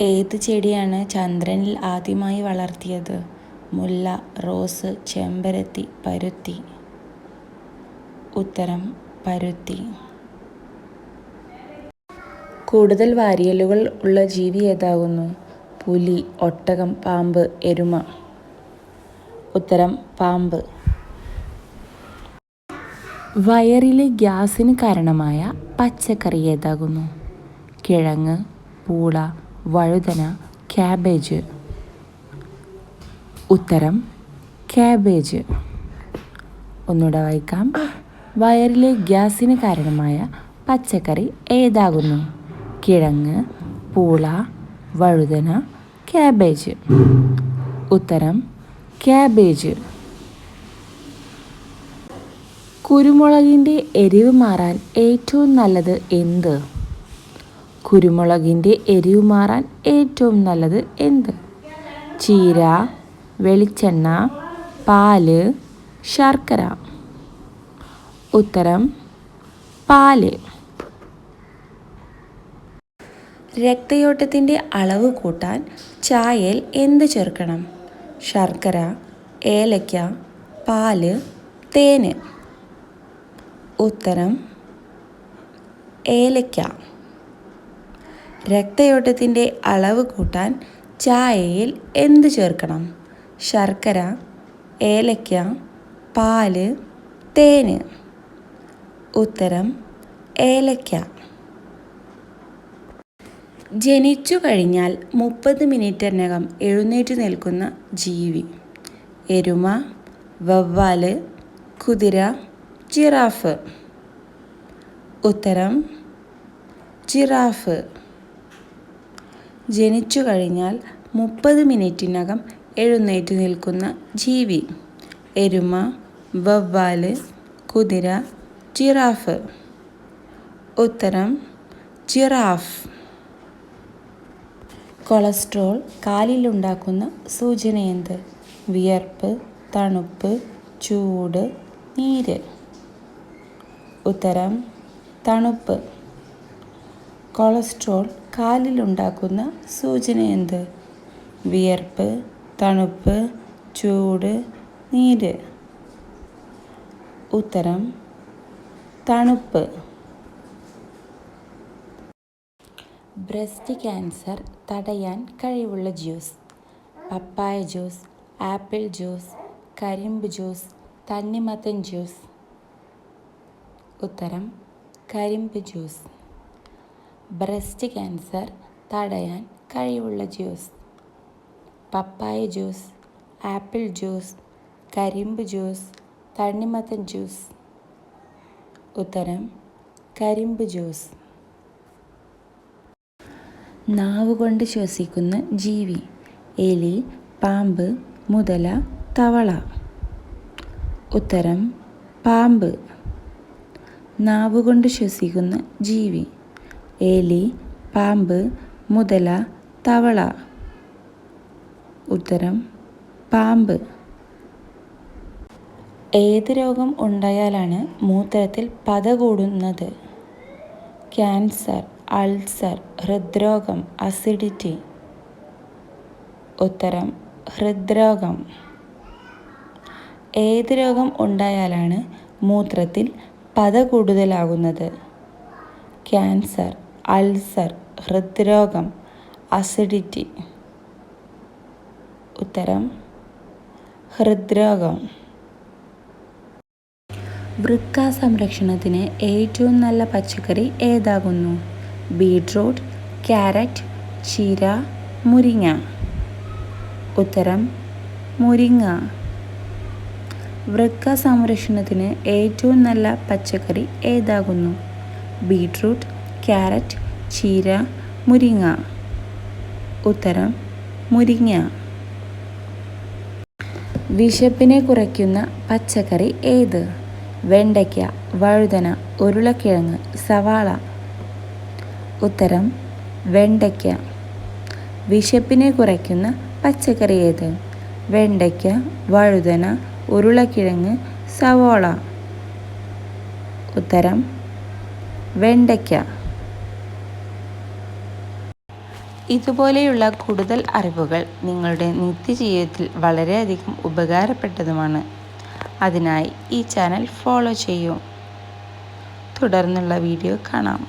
ഏത് ചെടിയാണ് ചന്ദ്രനിൽ ആദ്യമായി വളർത്തിയത്? മുല്ല, റോസ്, ചെമ്പരത്തി, പരുത്തി. ഉത്തരം പരുത്തി. കൂടുതൽ വാരിയെല്ലുകൾ ഉള്ള ജീവി ഏതാകുന്നു? പുലി, ഒട്ടകം, പാമ്പ്, എരുമ. ഉത്തരം പാമ്പ്. വയറിലെ ഗ്യാസിന് കാരണമായ പച്ചക്കറി ഏതാകുന്നു? കിഴങ്ങ്, പൂള, വഴുതന, ക്യാബേജ്. ഉത്തരം ക്യാബേജ്. ഒന്നുകൂടെ വായിക്കാം. വയറിലെ ഗ്യാസിന് കാരണമായ പച്ചക്കറി ഏതാകുന്നു? കിഴങ്ങ്, പൂള, വഴുതന, ക്യാബേജ്. ഉത്തരം ക്യാബേജ്. കുരുമുളകിൻ്റെ എരിവ് മാറാൻ ഏറ്റവും നല്ലത് എന്ത്? കുരുമുളകിൻ്റെ എരിവ് മാറാൻ ഏറ്റവും നല്ലത് എന്ത്? ചീര, വെളിച്ചെണ്ണ, പാല്, ശർക്കര. ഉത്തരം പാല്. രക്തയോട്ടത്തിൻ്റെ അളവ് കൂട്ടാൻ ചായയിൽ എന്ത് ചേർക്കണം? ശർക്കര, ഏലക്ക, പാല്, തേന്. ഉത്തരം ഏലക്ക. രക്തയോട്ടത്തിൻ്റെ അളവ് കൂട്ടാൻ ചായയിൽ എന്ത് ചേർക്കണം? ശർക്കര, ഏലക്ക, പാല്, തേന്. ഉത്തരം ഏലക്ക. ജനിച്ചു കഴിഞ്ഞാൽ 30 മിനിറ്റിനകം എഴുന്നേറ്റ് നിൽക്കുന്ന ജീവി? എരുമ, വവ്വാല്, കുതിര, ജിറാഫ്. ഉത്തരം ജിറാഫ്. ജനിച്ചു കഴിഞ്ഞാൽ 30 മിനിറ്റിനകം എഴുന്നേറ്റ് നിൽക്കുന്ന ജീവി? എരുമ, വവ്വാല്, കുതിര, ജിറാഫ്. ഉത്തരം ജിറാഫ്. കൊളസ്ട്രോൾ കാലിലുണ്ടാക്കുന്ന സൂചന എന്ത്? വിയർപ്പ്, തണുപ്പ്, ചൂട്, നീര്. ഉത്തരം തണുപ്പ്. കൊളസ്ട്രോൾ കാലിലുണ്ടാക്കുന്ന സൂചന എന്ത്? വിയർപ്പ്, തണുപ്പ്, ചൂട്, നീര്. ഉത്തരം തണുപ്പ്. ബ്രസ്റ്റ് ക്യാൻസർ തടയാൻ കഴിവുള്ള ജ്യൂസ്? പപ്പായ ജ്യൂസ്, ആപ്പിൾ ജ്യൂസ്, കരിമ്പ് ജ്യൂസ്, തണ്ണിമത്തൻ ജ്യൂസ്. ഉത്തരം കരിമ്പ് ജ്യൂസ്. ബ്രസ്റ്റ് ക്യാൻസർ തടയാൻ കഴിവുള്ള ജ്യൂസ്? പപ്പായ ജ്യൂസ്, ആപ്പിൾ ജ്യൂസ്, കരിമ്പ് ജ്യൂസ്, തണ്ണിമത്തൻ ജ്യൂസ്. ഉത്തരം കരിമ്പ് ജ്യൂസ്. നാവ് കൊണ്ട് ശ്വസിക്കുന്ന ജീവി? എലി, പാമ്പ്, മുതല, തവള. ഉത്തരം പാമ്പ്. നാവ് കൊണ്ട് ശ്വസിക്കുന്ന ജീവി? എലി, പാമ്പ്, മുതല, തവള. ഉത്തരം പാമ്പ്. ഏത് രോഗം ഉണ്ടായാലാണ് മൂത്രത്തിൽ പത കൂടുന്നത്? ക്യാൻസർ, അൾസർ, ഹൃദ്രോഗം, അസിഡിറ്റി. ഉത്തരം ഹൃദ്രോഗം. ഏത് രോഗം ഉണ്ടായാലാണ് മൂത്രത്തിൽ പത കൂടുതലാകുന്നത്? ക്യാൻസർ, അൾസർ, ഹൃദ്രോഗം, അസിഡിറ്റി. ഉത്തരം ഹൃദ്രോഗം. വൃക്ക സംരക്ഷണത്തിന് ഏറ്റവും നല്ല പച്ചക്കറി ഏതാകുന്നു? ബീട്രൂട്ട്, ക്യാരറ്റ്, ചീര, മുരിങ്ങ. ഉത്തരം മുരിങ്ങ. വൃക്ക സംരക്ഷണത്തിന് ഏറ്റവും നല്ല പച്ചക്കറി ഏതാകുന്നു? ബീട്രൂട്ട്, ക്യാരറ്റ്, ചീര, മുരിങ്ങ. ഉത്തരം മുരിങ്ങ. വിശപ്പിനെ കുറയ്ക്കുന്ന പച്ചക്കറി ഏത്? വെണ്ടയ്ക്ക, വഴുതന, ഉരുളക്കിഴങ്ങ്, സവാള. ഉത്തരം വെണ്ടയ്ക്ക. വിശപ്പിനെ കുറയ്ക്കുന്ന പച്ചക്കറി ഏത്? വെണ്ടയ്ക്ക, വഴുതന, ഉരുളക്കിഴങ്ങ്, സവാള. ഉത്തരം വെണ്ടയ്ക്ക. ഇതുപോലെയുള്ള കൂടുതൽ അറിവുകൾ നിങ്ങളുടെ നിത്യജീവിതത്തിൽ വളരെയധികം ഉപകാരപ്പെട്ടതുമാണ്. അതിനായി ഈ ചാനൽ ഫോളോ ചെയ്യൂ. തുടർന്നുള്ള വീഡിയോ കാണാം.